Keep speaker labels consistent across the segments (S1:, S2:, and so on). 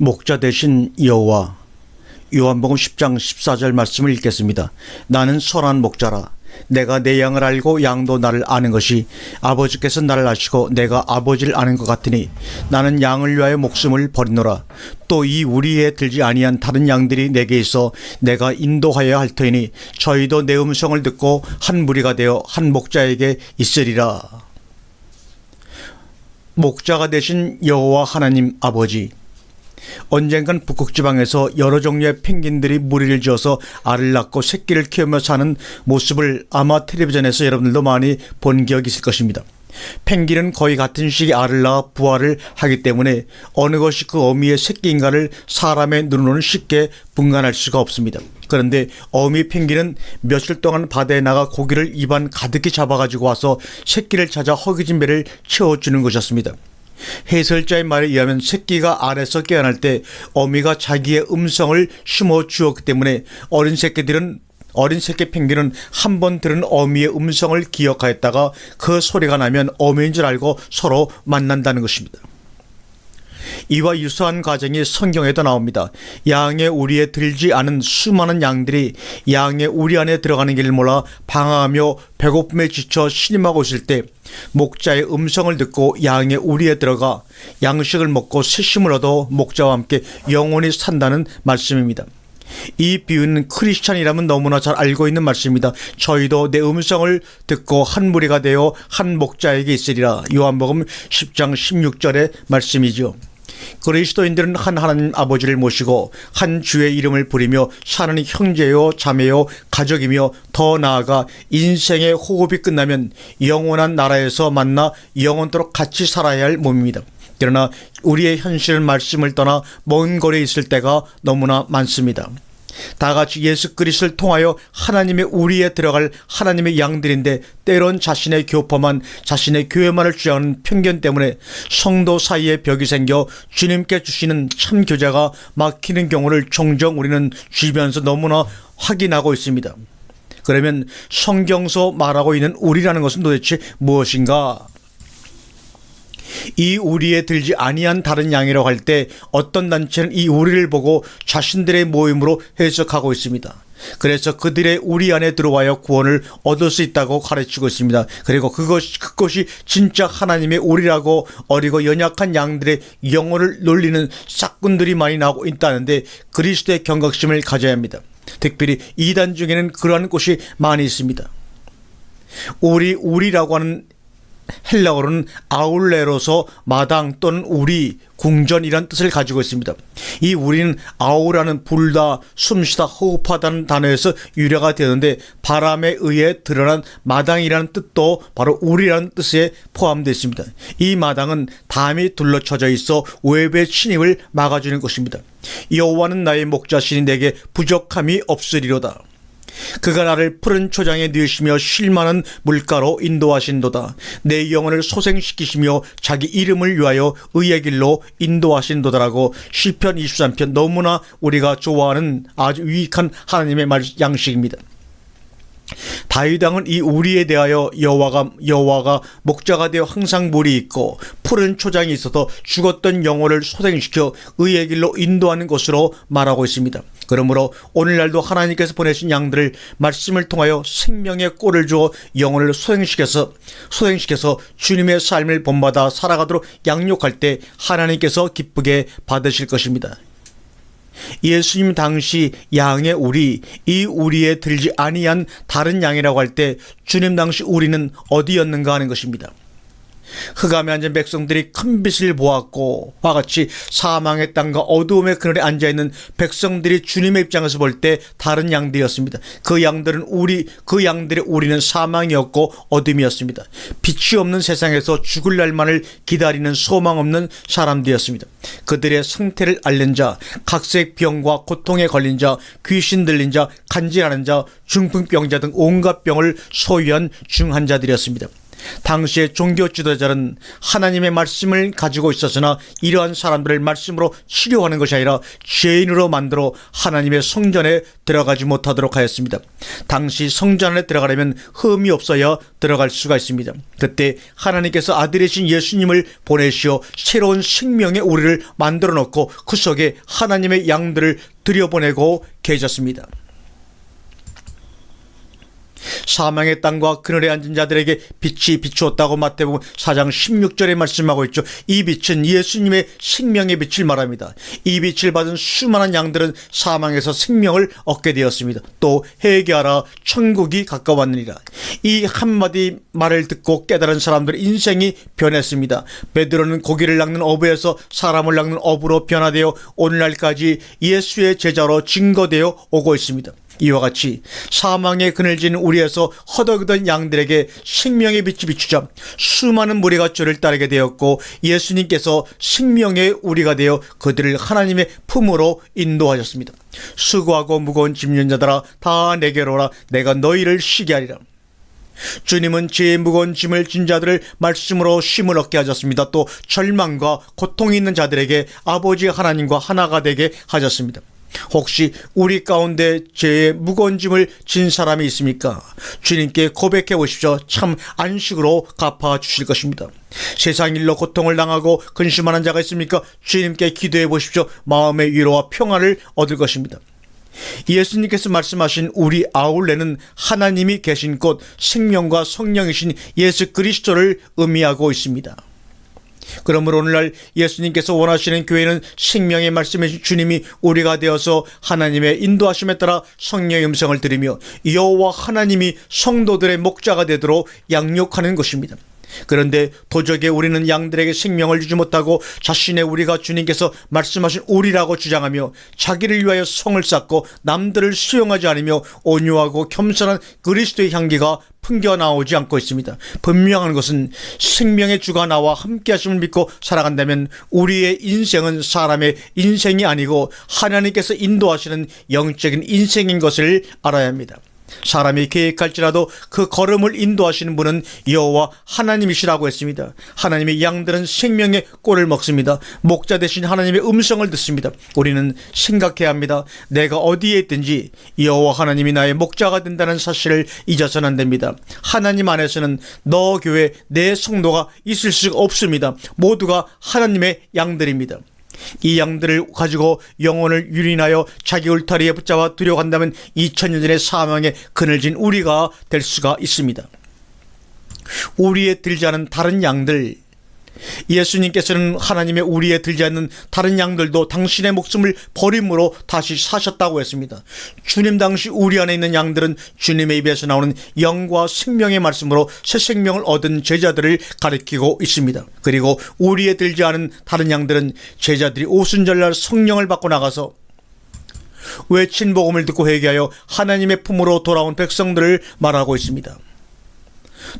S1: 목자 되신 여호와. 요한복음 10장 14절 말씀을 읽겠습니다. 나는 선한 목자라. 내가 내 양을 알고 양도 나를 아는 것이 아버지께서 나를 아시고 내가 아버지를 아는 것 같으니 나는 양을 위하여 목숨을 버리노라. 또 이 우리에 들지 아니한 다른 양들이 내게 있어 내가 인도하여야 할 터이니 저희도 내 음성을 듣고 한 무리가 되어 한 목자에게 있으리라. 목자가 되신 여호와 하나님 아버지. 언젠간 북극지방에서 여러 종류의 펭귄들이 무리를 지어서 알을 낳고 새끼를 키우며 사는 모습을 아마 텔레비전에서 여러분들도 많이 본 기억이 있을 것입니다. 펭귄은 거의 같은 시기에 알을 낳아 부화를 하기 때문에 어느 것이 그 어미의 새끼인가를 사람의 눈으로는 쉽게 분간할 수가 없습니다. 그런데 어미 펭귄은 며칠 동안 바다에 나가 고기를 입안 가득히 잡아가지고 와서 새끼를 찾아 허기진 배를 채워주는 것이었습니다. 해설자의 말에 의하면 새끼가 알에서 깨어날 때 어미가 자기의 음성을 심어 주었기 때문에 어린 새끼 펭귄은 한 번 들은 어미의 음성을 기억하였다가 그 소리가 나면 어미인 줄 알고 서로 만난다는 것입니다. 이와 유사한 과정이 성경에도 나옵니다. 양의 우리에 들지 않은 수많은 양들이 양의 우리 안에 들어가는 길을 몰라 방황하며 배고픔에 지쳐 신음하고 있을 때 목자의 음성을 듣고 양의 우리에 들어가 양식을 먹고 새심을 얻어 목자와 함께 영원히 산다는 말씀입니다. 이 비유는 크리스찬이라면 너무나 잘 알고 있는 말씀입니다. 저희도 내 음성을 듣고 한 무리가 되어 한 목자에게 있으리라. 요한복음 10장 16절의 말씀이죠. 그리스도인들은 한 하나님 아버지를 모시고 한 주의 이름을 부리며 사는 형제요 자매요 가족이며 더 나아가 인생의 호흡이 끝나면 영원한 나라에서 만나 영원토록 같이 살아야 할 몸입니다. 그러나 우리의 현실은 말씀을 떠나 먼 거리에 있을 때가 너무나 많습니다. 다같이 예수 그리스도를 통하여 하나님의 우리에 들어갈 하나님의 양들인데 때론 자신의 교포만 자신의 교회만을 주장하는 편견 때문에 성도 사이에 벽이 생겨 주님께 주시는 참 교제가 막히는 경우를 종종 우리는 주변에서 너무나 확인하고 있습니다. 그러면 성경서 말하고 있는 우리라는 것은 도대체 무엇인가? 이 우리에 들지 아니한 다른 양이라고 할 때 어떤 단체는 이 우리를 보고 자신들의 모임으로 해석하고 있습니다. 그래서 그들의 우리 안에 들어와야 구원을 얻을 수 있다고 가르치고 있습니다. 그리고 그것이 진짜 하나님의 우리라고 어리고 연약한 양들의 영혼을 놀리는 싹군들이 많이 나오고 있다는데 그리스도의 경각심을 가져야 합니다. 특별히 이단 중에는 그러한 곳이 많이 있습니다. 우리라고 하는 헬라어로는 아울레로서 마당 또는 우리, 궁전이란 뜻을 가지고 있습니다. 이 우리는 아우라는 불다, 숨쉬다, 호흡하다는 단어에서 유래가 되는데 바람에 의해 드러난 마당이라는 뜻도 바로 우리라는 뜻에 포함되어 있습니다. 이 마당은 담이 둘러쳐져 있어 외부의 침입을 막아주는 것입니다. 여호와는 나의 목자시니 내게 부족함이 없으리로다. 그가 나를 푸른 초장에 누이시며 쉴 만한 물가로 인도하신도다. 내 영혼을 소생시키시며 자기 이름을 위하여 의의 길로 인도하신도다라고 시편 23편 너무나 우리가 좋아하는 아주 유익한 하나님의 양식입니다. 다윗 왕은 이 우리에 대하여 여호와가 목자가 되어 항상 물이 있고 푸른 초장이 있어서 죽었던 영혼을 소생시켜 의의 길로 인도하는 것으로 말하고 있습니다. 그러므로 오늘날도 하나님께서 보내신 양들을 말씀을 통하여 생명의 꼴을 주어 영혼을 소생시켜서 주님의 삶을 본받아 살아가도록 양육할 때 하나님께서 기쁘게 받으실 것입니다. 예수님 당시 양의 이 우리에 들지 아니한 다른 양이라고 할 때 주님 당시 우리는 어디였는가 하는 것입니다. 흑암에 앉은 백성들이 큰 빛을 보았고 와 같이 사망의 땅과 어두움의 그늘에 앉아있는 백성들이 주님의 입장에서 볼 때 다른 양들이었습니다. 그 양들의 우리는 사망이었고 어둠이었습니다. 빛이 없는 세상에서 죽을 날만을 기다리는 소망 없는 사람들이었습니다. 그들의 상태를 앓는 자, 각색 병과 고통에 걸린 자, 귀신 들린 자, 간질하는 자, 중풍병자 등 온갖 병을 소유한 중환자들이었습니다. 당시의 종교 지도자는 하나님의 말씀을 가지고 있었으나 이러한 사람들을 말씀으로 치료하는 것이 아니라 죄인으로 만들어 하나님의 성전에 들어가지 못하도록 하였습니다. 당시 성전 안에 들어가려면 흠이 없어야 들어갈 수가 있습니다. 그때 하나님께서 아들이신 예수님을 보내시어 새로운 생명의 우리를 만들어 놓고 그 속에 하나님의 양들을 들여보내고 계셨습니다. 사망의 땅과 그늘에 앉은 자들에게 빛이 비추었다고 마태복음 4장 16절에 말씀하고 있죠. 이 빛은 예수님의 생명의 빛을 말합니다. 이 빛을 받은 수많은 양들은 사망에서 생명을 얻게 되었습니다. 또 회개하라 천국이 가까웠느니라. 이 한마디 말을 듣고 깨달은 사람들의 인생이 변했습니다. 베드로는 고기를 낚는 어부에서 사람을 낚는 어부로 변화되어 오늘날까지 예수의 제자로 증거되어 오고 있습니다. 이와 같이 사망에 그늘진 우리에서 허덕이던 양들에게 생명의 빛이 비추자 수많은 무리가 주를 따르게 되었고 예수님께서 생명의 우리가 되어 그들을 하나님의 품으로 인도하셨습니다. 수고하고 무거운 짐진 자들아 다 내게로 오라 내가 너희를 쉬게 하리라. 주님은 제 무거운 짐을 진 자들을 말씀으로 쉼을 얻게 하셨습니다. 또 절망과 고통이 있는 자들에게 아버지 하나님과 하나가 되게 하셨습니다. 혹시 우리 가운데 죄의 무거운 짐을 진 사람이 있습니까? 주님께 고백해 보십시오. 참 안식으로 갚아 주실 것입니다. 세상 일로 고통을 당하고 근심하는 자가 있습니까? 주님께 기도해 보십시오. 마음의 위로와 평안을 얻을 것입니다. 예수님께서 말씀하신 우리 아울레는 하나님이 계신 곳 생명과 성령이신 예수 그리스도를 의미하고 있습니다. 그러므로 오늘날 예수님께서 원하시는 교회는 생명의 말씀의 주님이 우리가 되어서 하나님의 인도하심에 따라 성령의 음성을 들으며 여호와 하나님이 성도들의 목자가 되도록 양육하는 것입니다. 그런데 도적에 우리는 양들에게 생명을 주지 못하고 자신의 우리가 주님께서 말씀하신 우리라고 주장하며 자기를 위하여 성을 쌓고 남들을 수용하지 않으며 온유하고 겸손한 그리스도의 향기가 풍겨나오지 않고 있습니다. 분명한 것은 생명의 주가 나와 함께 하심을 믿고 살아간다면 우리의 인생은 사람의 인생이 아니고 하나님께서 인도하시는 영적인 인생인 것을 알아야 합니다. 사람이 계획할지라도 그 걸음을 인도하시는 분은 여호와 하나님이시라고 했습니다. 하나님의 양들은 생명의 꼴을 먹습니다. 목자 되신 하나님의 음성을 듣습니다. 우리는 생각해야 합니다. 내가 어디에 있든지 여호와 하나님이 나의 목자가 된다는 사실을 잊어서는 안 됩니다. 하나님 안에서는 너 교회 내 성도가 있을 수가 없습니다. 모두가 하나님의 양들입니다. 이 양들을 가지고 영혼을 유린하여 자기 울타리에 붙잡아 들여간다면 2000년 전의 사망에 그늘진 우리가 될 수가 있습니다. 우리에 들지 않은 다른 양들, 예수님께서는 하나님의 우리에 들지 않는 다른 양들도 당신의 목숨을 버림으로 다시 사셨다고 했습니다. 주님 당시 우리 안에 있는 양들은 주님의 입에서 나오는 영과 생명의 말씀으로 새 생명을 얻은 제자들을 가리키고 있습니다. 그리고 우리에 들지 않은 다른 양들은 제자들이 오순절날 성령을 받고 나가서 외친 복음을 듣고 회개하여 하나님의 품으로 돌아온 백성들을 말하고 있습니다.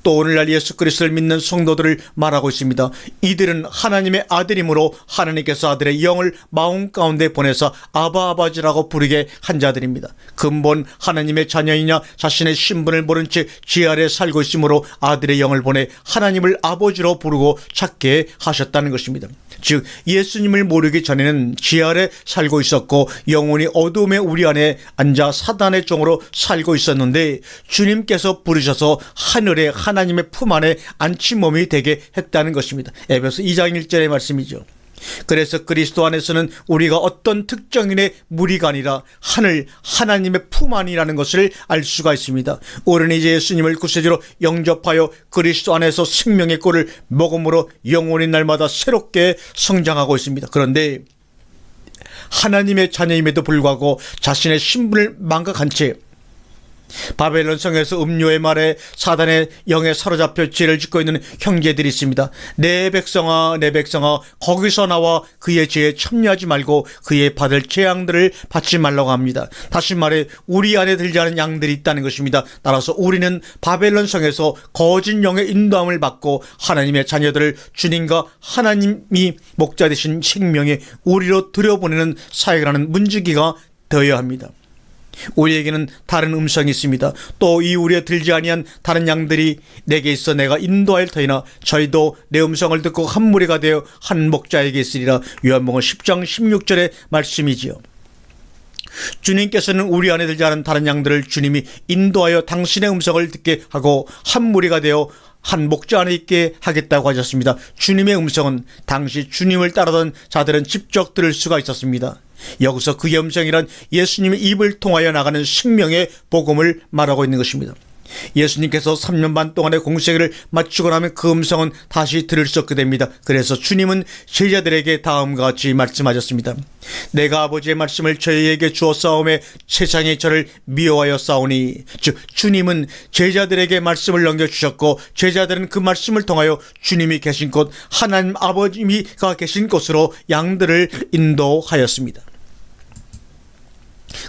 S1: 또 오늘날 예수 그리스도를 믿는 성도들을 말하고 있습니다. 이들은 하나님의 아들이므로 하나님께서 아들의 영을 마음 가운데 보내서 아바 아버지라고 부르게 한 자들입니다. 근본 하나님의 자녀이냐 자신의 신분을 모른 채 지하 아래 살고 있으므로 아들의 영을 보내 하나님을 아버지로 부르고 찾게 하셨다는 것입니다. 즉 예수님을 모르기 전에는 지하 아래 살고 있었고 영혼이 어둠의 우리 안에 앉아 사단의 종으로 살고 있었는데 주님께서 부르셔서 하늘에 하나님의 품 안에 앉힌 몸이 되게 했다는 것입니다. 에베소 2장 1절의 말씀이죠. 그래서 그리스도 안에서는 우리가 어떤 특정인의 무리가 아니라 하나님의 품 안이라는 것을 알 수가 있습니다. 우리는 이제 예수님을 구세주로 영접하여 그리스도 안에서 생명의 꼴을 먹음으로 영혼이 날마다 새롭게 성장하고 있습니다. 그런데 하나님의 자녀임에도 불구하고 자신의 신분을 망각한 채 바벨론 성에서 음료의 말에 사단의 영에 사로잡혀 죄를 짓고 있는 형제들이 있습니다. 내 백성아 내 백성아 거기서 나와 그의 죄에 참여하지 말고 그의 받을 재앙들을 받지 말라고 합니다. 다시 말해 우리 안에 들지 않은 양들이 있다는 것입니다. 따라서 우리는 바벨론 성에서 거짓 영의 인도함을 받고 하나님의 자녀들을 주님과 하나님이 목자 되신 생명의 우리로 들여보내는 사역을 하는 문지기가 되어야 합니다. 우리에게는 다른 음성이 있습니다. 또 이 우리에 들지 아니한 다른 양들이 내게 있어 내가 인도하일 터이나 저희도 내 음성을 듣고 한 무리가 되어 한 목자에게 있으리라. 요한복음 10장 16절의 말씀이지요. 주님께서는 우리 안에 들지 않은 다른 양들을 주님이 인도하여 당신의 음성을 듣게 하고 한 무리가 되어 한 목자 안에 있게 하겠다고 하셨습니다. 주님의 음성은 당시 주님을 따르던 자들은 직접 들을 수가 있었습니다. 여기서 그의 음성이란 예수님의 입을 통하여 나가는 생명의 복음을 말하고 있는 것입니다. 예수님께서 3년 반 동안의 공생애를 마치고 나면 그 음성은 다시 들을 수 없게 됩니다. 그래서 주님은 제자들에게 다음과 같이 말씀하셨습니다. 내가 아버지의 말씀을 저희에게 주어 싸움에 세상이 저를 미워하여 싸우니, 즉 주님은 제자들에게 말씀을 넘겨주셨고 제자들은 그 말씀을 통하여 주님이 계신 곳, 하나님 아버지가 계신 곳으로 양들을 인도하였습니다.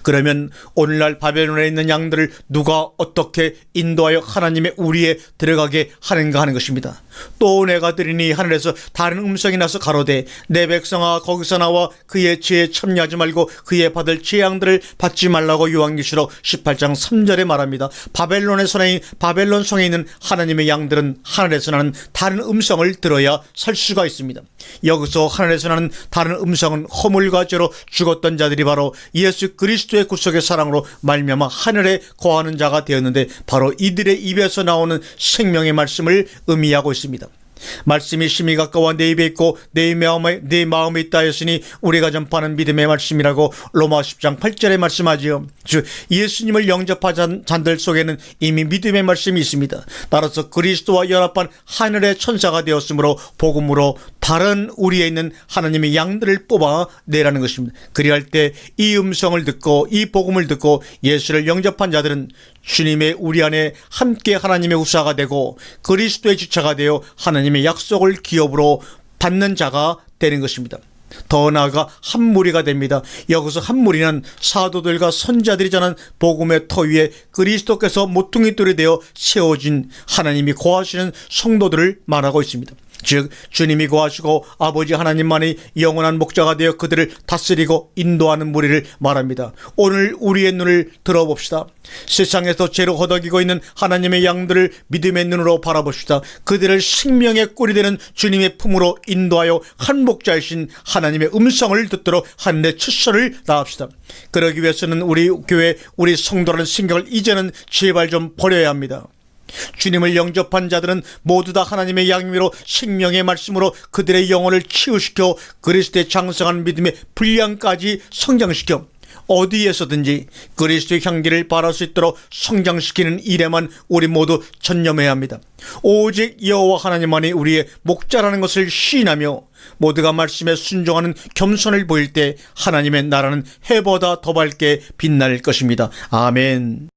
S1: 그러면 오늘날 바벨론에 있는 양들을 누가 어떻게 인도하여 하나님의 우리에 들어가게 하는가 하는 것입니다. 또 내가 들으니 하늘에서 다른 음성이 나서 가로되 내 백성아 거기서 나와 그의 지혜에 참여하지 말고 그의 받을 제 양들을 받지 말라고. 요한계시록 18장 3절에 말합니다. 바벨론 성에 있는 하나님의 양들은 하늘에서 나는 다른 음성을 들어야 살 수가 있습니다. 여기서 하늘에서 나는 다른 음성은 허물과 죄로 죽었던 자들이 바로 예수 그리스도의 구속의 사랑으로 말미암아 하늘에 거하는 자가 되었는데, 바로 이들의 입에서 나오는 생명의 말씀을 의미하고 있습니다. 말씀이 심히 가까워 내 입에 있고 내 마음에 있다 했으니 우리가 전파하는 믿음의 말씀이라고 로마 10장 8절에 말씀하지요. 즉 예수님을 영접한 자들 속에는 이미 믿음의 말씀이 있습니다. 따라서 그리스도와 연합한 하늘의 천사가 되었으므로 복음으로 다른 우리에 있는 하나님의 양들을 뽑아내라는 것입니다. 그리할 때 이 음성을 듣고 이 복음을 듣고 예수를 영접한 자들은 주님의 우리 안에 함께 하나님의 후사가 되고 그리스도의 지체가 되어 하나님의 약속을 기업으로 받는 자가 되는 것입니다. 더 나아가 한 무리가 됩니다. 여기서 한 무리는 사도들과 선자들이 전한 복음의 터 위에 그리스도께서 모퉁이돌이 되어 세워진 하나님이 거하시는 성도들을 말하고 있습니다. 즉 주님이 거하시고 아버지 하나님만이 영원한 목자가 되어 그들을 다스리고 인도하는 무리를 말합니다. 오늘 우리의 눈을 들어봅시다. 세상에서 죄로 허덕이고 있는 하나님의 양들을 믿음의 눈으로 바라봅시다. 그들을 생명의 꿀이 되는 주님의 품으로 인도하여 한 목자이신 하나님의 음성을 듣도록 하늘의 첫선을 다합시다. 그러기 위해서는 우리 교회 우리 성도라는 생각을 이제는 제발 좀 버려야 합니다. 주님을 영접한 자들은 모두 다 하나님의 양미로 생명의 말씀으로 그들의 영혼을 치유시켜 그리스도의 장성한 믿음의 분량까지 성장시켜 어디에서든지 그리스도의 향기를 발할 수 있도록 성장시키는 일에만 우리 모두 전념해야 합니다. 오직 여호와 하나님만이 우리의 목자라는 것을 시인하며 모두가 말씀에 순종하는 겸손을 보일 때 하나님의 나라는 해보다 더 밝게 빛날 것입니다. 아멘.